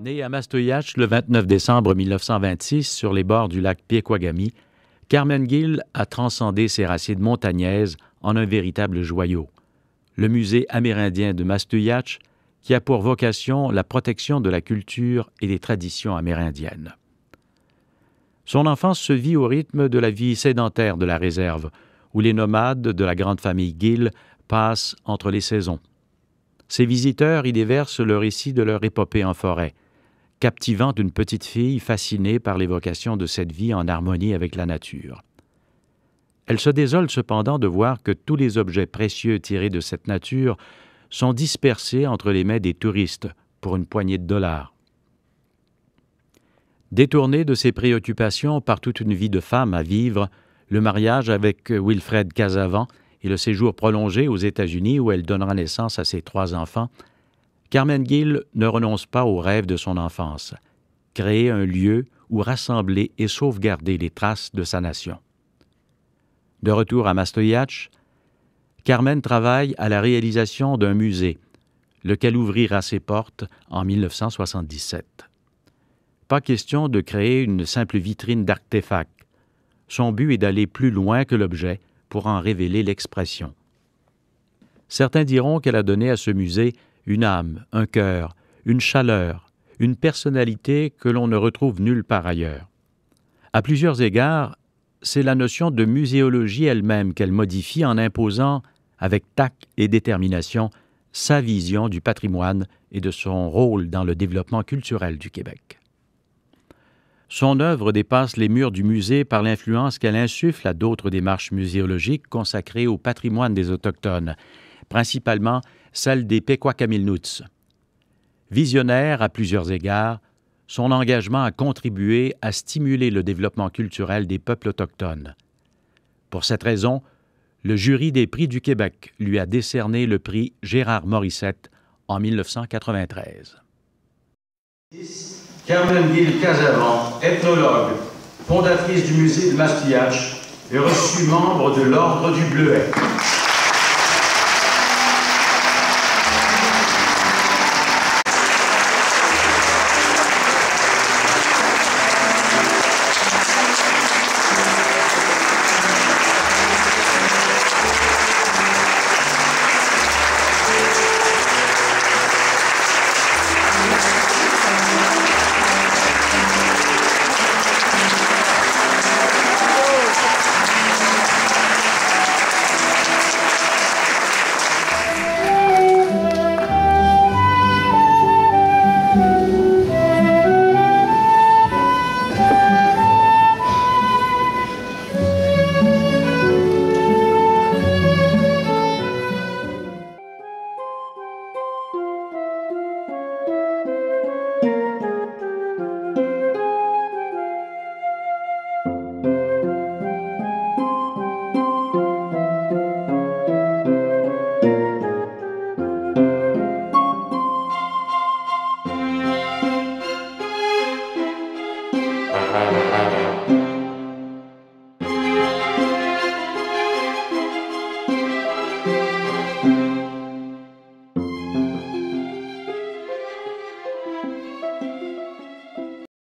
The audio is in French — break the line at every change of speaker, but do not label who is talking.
Né à Mastoyach le 29 décembre 1926 sur les bords du lac Piekouagami, Carmen Gill a transcendé ses racines montagnaises en un véritable joyau. Le musée amérindien de Mastoyach, qui a pour vocation la protection de la culture et des traditions amérindiennes. Son enfance se vit au rythme de la vie sédentaire de la réserve, où les nomades de la grande famille Gill passent entre les saisons. Ses visiteurs y déversent le récit de leur épopée en forêt, captivant une petite fille fascinée par l'évocation de cette vie en harmonie avec la nature. Elle se désole cependant de voir que tous les objets précieux tirés de cette nature sont dispersés entre les mains des touristes pour une poignée de dollars. Détournée de ses préoccupations par toute une vie de femme à vivre, le mariage avec Wilfred Casavant et le séjour prolongé aux États-Unis où elle donnera naissance à ses 3 enfants, Carmen Gill ne renonce pas au rêve de son enfance, créer un lieu où rassembler et sauvegarder les traces de sa nation. De retour à Mastoyach, Carmen travaille à la réalisation d'un musée, lequel ouvrira ses portes en 1977. Pas question de créer une simple vitrine d'artefacts. Son but est d'aller plus loin que l'objet pour en révéler l'expression. Certains diront qu'elle a donné à ce musée une âme, un cœur, une chaleur, une personnalité que l'on ne retrouve nulle part ailleurs. À plusieurs égards, c'est la notion de muséologie elle-même qu'elle modifie en imposant, avec tact et détermination, sa vision du patrimoine et de son rôle dans le développement culturel du Québec. Son œuvre dépasse les murs du musée par l'influence qu'elle insuffle à d'autres démarches muséologiques consacrées au patrimoine des Autochtones, principalement celle des Pequot-Kamilnoots. Visionnaire à plusieurs égards, son engagement a contribué à stimuler le développement culturel des peuples autochtones. Pour cette raison, le jury des prix du Québec lui a décerné le prix Gérard Morissette en 1993.
Carmen Gill Casavant, ethnologue, fondatrice du musée de Mastoyach, est reçue membre de l'Ordre du Bleuet.